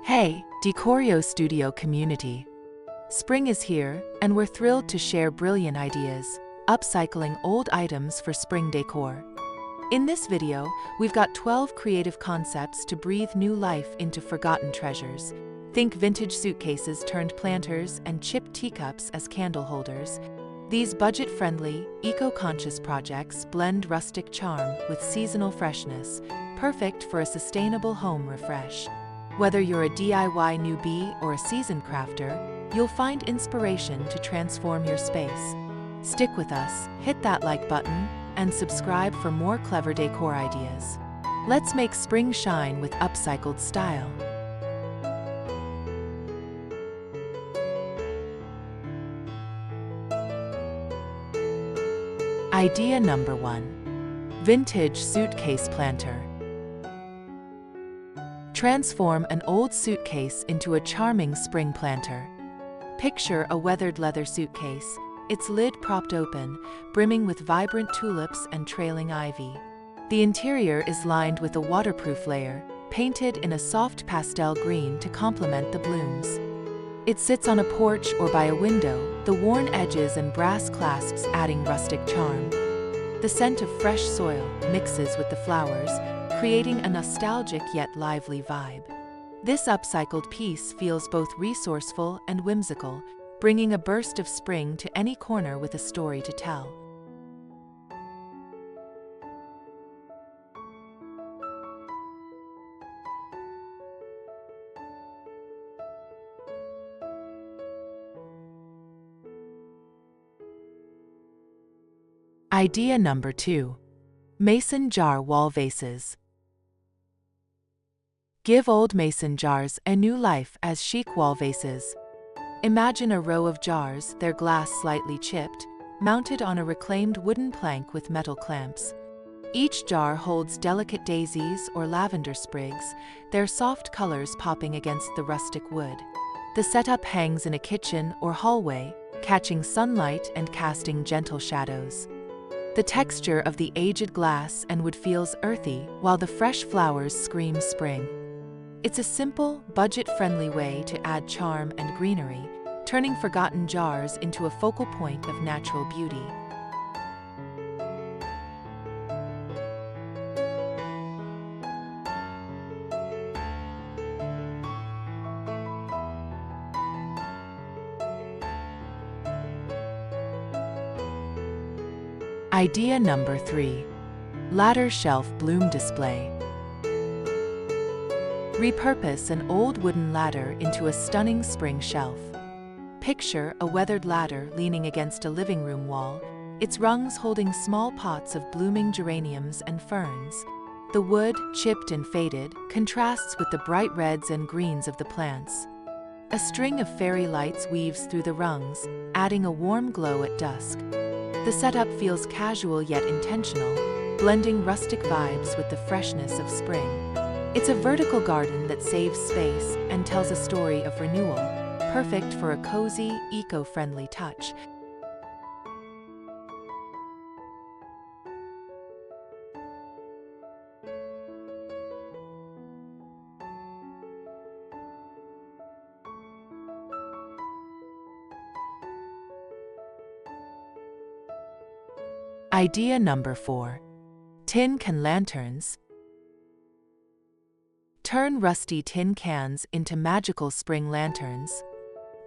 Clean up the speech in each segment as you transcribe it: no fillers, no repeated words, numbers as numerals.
Hey, Decor Studio community. Spring is here, and we're thrilled to share brilliant ideas, upcycling old items for spring decor. In this video, we've got 12 creative concepts to breathe new life into forgotten treasures. Think vintage suitcases turned planters and chipped teacups as candle holders. These budget-friendly, eco-conscious projects blend rustic charm with seasonal freshness, perfect for a sustainable home refresh. Whether you're a DIY newbie or a seasoned crafter, you'll find inspiration to transform your space. Stick with us, hit that like button, and subscribe for more clever decor ideas. Let's make spring shine with upcycled style. Idea number 1. Vintage suitcase planter. Transform an old suitcase into a charming spring planter. Picture a weathered leather suitcase, its lid propped open, brimming with vibrant tulips and trailing ivy. The interior is lined with a waterproof layer, painted in a soft pastel green to complement the blooms. It sits on a porch or by a window, the worn edges and brass clasps adding rustic charm. The scent of fresh soil mixes with the flowers, creating a nostalgic yet lively vibe. This upcycled piece feels both resourceful and whimsical, bringing a burst of spring to any corner with a story to tell. Idea number 2. Mason jar wall vases. Give old mason jars a new life as chic wall vases. Imagine a row of jars, their glass slightly chipped, mounted on a reclaimed wooden plank with metal clamps. Each jar holds delicate daisies or lavender sprigs, their soft colors popping against the rustic wood. The setup hangs in a kitchen or hallway, catching sunlight and casting gentle shadows. The texture of the aged glass and wood feels earthy, while the fresh flowers scream spring. It's a simple, budget-friendly way to add charm and greenery, turning forgotten jars into a focal point of natural beauty. Idea number 3. Ladder shelf bloom display. Repurpose an old wooden ladder into a stunning spring shelf. Picture a weathered ladder leaning against a living room wall, its rungs holding small pots of blooming geraniums and ferns. The wood, chipped and faded, contrasts with the bright reds and greens of the plants. A string of fairy lights weaves through the rungs, adding a warm glow at dusk. The setup feels casual yet intentional, blending rustic vibes with the freshness of spring. It's a vertical garden that saves space and tells a story of renewal, perfect for a cozy, eco-friendly touch. Idea number 4. Tin can lanterns. Turn rusty tin cans into magical spring lanterns.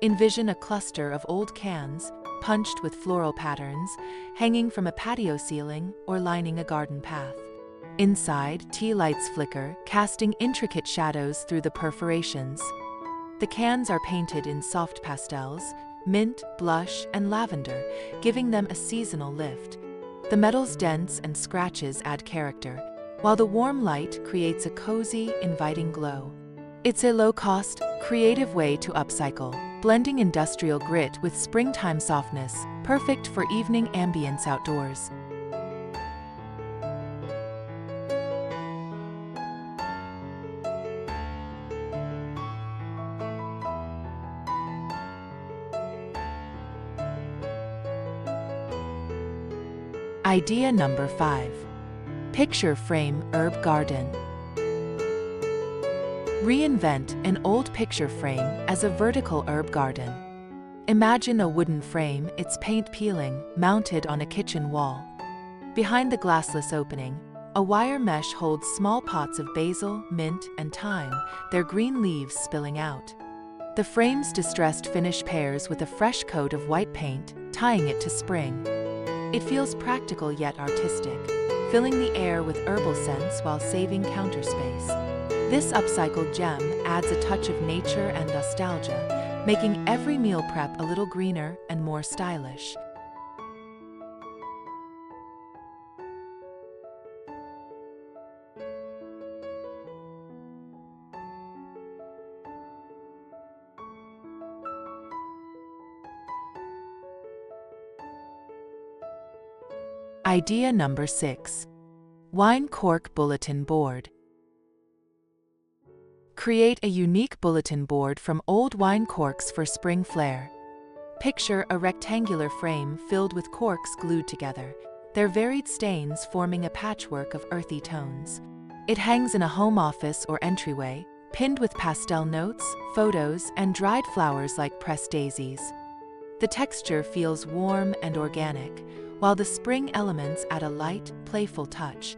Envision a cluster of old cans, punched with floral patterns, hanging from a patio ceiling or lining a garden path. Inside, tea lights flicker, casting intricate shadows through the perforations. The cans are painted in soft pastels, mint, blush, and lavender, giving them a seasonal lift. The metal's dents and scratches add character, while the warm light creates a cozy, inviting glow. It's a low-cost, creative way to upcycle, blending industrial grit with springtime softness, perfect for evening ambience outdoors. Idea number 5. Picture frame herb garden. Reinvent an old picture frame as a vertical herb garden. Imagine a wooden frame, its paint peeling, mounted on a kitchen wall. Behind the glassless opening, a wire mesh holds small pots of basil, mint, and thyme, their green leaves spilling out. The frame's distressed finish pairs with a fresh coat of white paint, tying it to spring. It feels practical yet artistic, filling the air with herbal scents while saving counter space. This upcycled gem adds a touch of nature and nostalgia, making every meal prep a little greener and more stylish. Idea number 6. Wine cork bulletin board. Create a unique bulletin board from old wine corks for spring flair. Picture a rectangular frame filled with corks glued together, their varied stains forming a patchwork of earthy tones. It hangs in a home office or entryway, pinned with pastel notes, photos, and dried flowers like pressed daisies. The texture feels warm and organic, while the spring elements add a light, playful touch.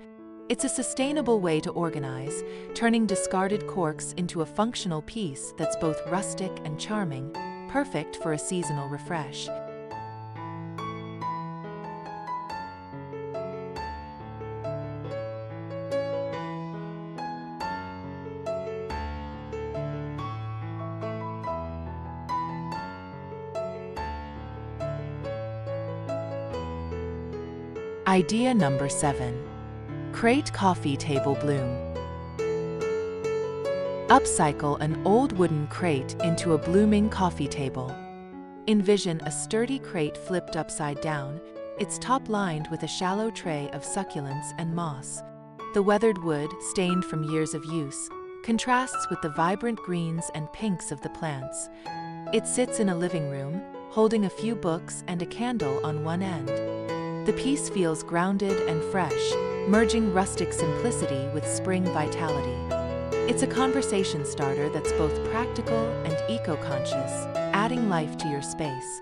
It's a sustainable way to organize, turning discarded corks into a functional piece that's both rustic and charming, perfect for a seasonal refresh. Idea number 7. Crate coffee table bloom. Upcycle an old wooden crate into a blooming coffee table. Envision a sturdy crate flipped upside down, its top lined with a shallow tray of succulents and moss. The weathered wood, stained from years of use, contrasts with the vibrant greens and pinks of the plants. It sits in a living room, holding a few books and a candle on one end. The piece feels grounded and fresh, merging rustic simplicity with spring vitality. It's a conversation starter that's both practical and eco-conscious, adding life to your space.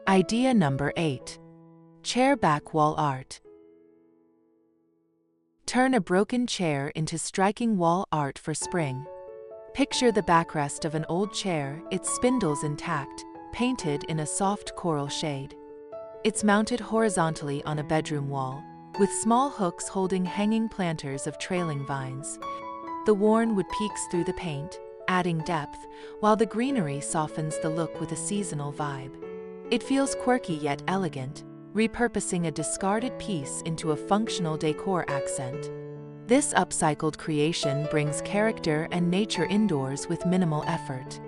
Idea number 8. Chair back wall art. Turn a broken chair into striking wall art for spring. Picture the backrest of an old chair, its spindles intact, painted in a soft coral shade. It's mounted horizontally on a bedroom wall, with small hooks holding hanging planters of trailing vines. The worn wood peeks through the paint, adding depth, while the greenery softens the look with a seasonal vibe. It feels quirky yet elegant, repurposing a discarded piece into a functional decor accent. This upcycled creation brings character and nature indoors with minimal effort.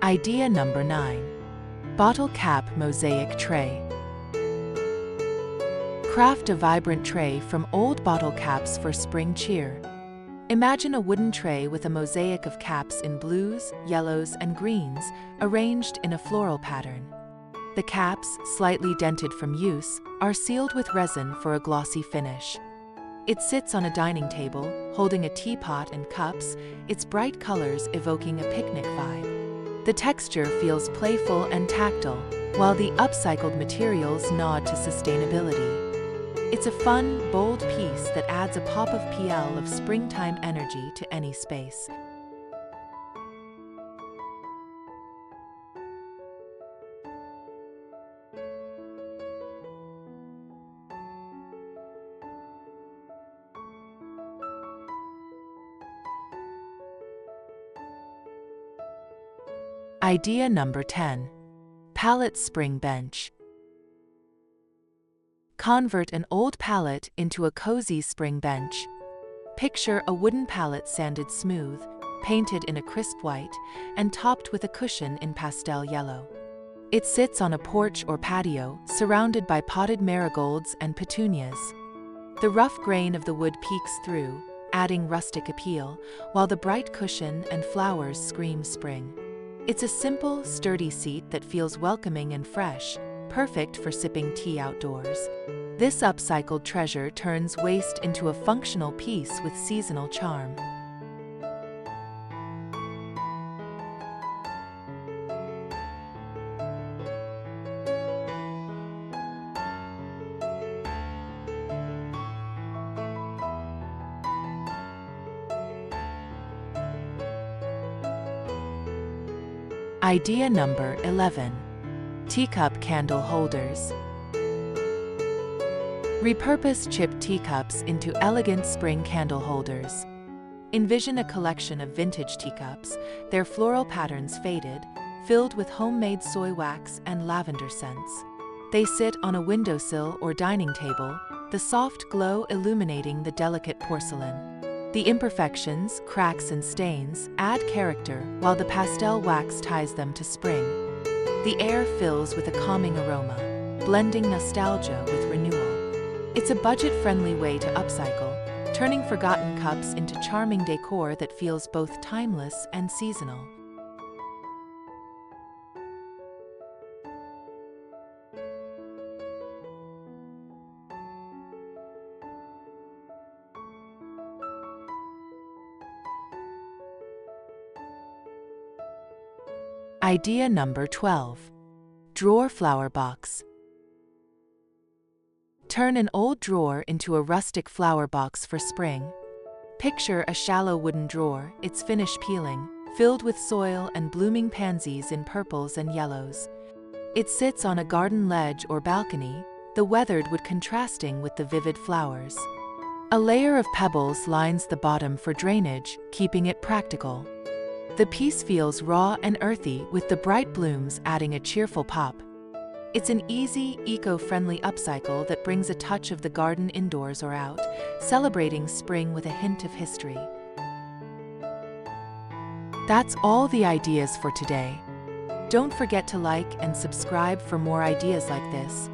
Idea number 9. Bottle cap mosaic tray. Craft a vibrant tray from old bottle caps for spring cheer. Imagine a wooden tray with a mosaic of caps in blues, yellows, and greens, arranged in a floral pattern. The caps, slightly dented from use, are sealed with resin for a glossy finish. It sits on a dining table, holding a teapot and cups, its bright colors evoking a picnic vibe. The texture feels playful and tactile, while the upcycled materials nod to sustainability. It's a fun, bold piece that adds a pop of PL of springtime energy to any space. Idea number 10. Pallet spring bench. Convert an old pallet into a cozy spring bench. Picture a wooden pallet sanded smooth, painted in a crisp white, and topped with a cushion in pastel yellow. It sits on a porch or patio, surrounded by potted marigolds and petunias. The rough grain of the wood peeks through, adding rustic appeal, while the bright cushion and flowers scream spring. It's a simple, sturdy seat that feels welcoming and fresh, perfect for sipping tea outdoors. This upcycled treasure turns waste into a functional piece with seasonal charm. Idea number 11. Teacup candle holders. Repurpose chipped teacups into elegant spring candle holders. Envision a collection of vintage teacups, their floral patterns faded, filled with homemade soy wax and lavender scents. They sit on a windowsill or dining table, the soft glow illuminating the delicate porcelain. The imperfections, cracks and stains add character while the pastel wax ties them to spring. The air fills with a calming aroma, blending nostalgia with renewal. It's a budget-friendly way to upcycle, turning forgotten cups into charming decor that feels both timeless and seasonal. Idea number 12. Drawer flower box. Turn an old drawer into a rustic flower box for spring. Picture a shallow wooden drawer, its finish peeling, filled with soil and blooming pansies in purples and yellows. It sits on a garden ledge or balcony, the weathered wood contrasting with the vivid flowers. A layer of pebbles lines the bottom for drainage, keeping it practical. The piece feels raw and earthy, with the bright blooms adding a cheerful pop. It's an easy, eco-friendly upcycle that brings a touch of the garden indoors or out, celebrating spring with a hint of history. That's all the ideas for today. Don't forget to like and subscribe for more ideas like this.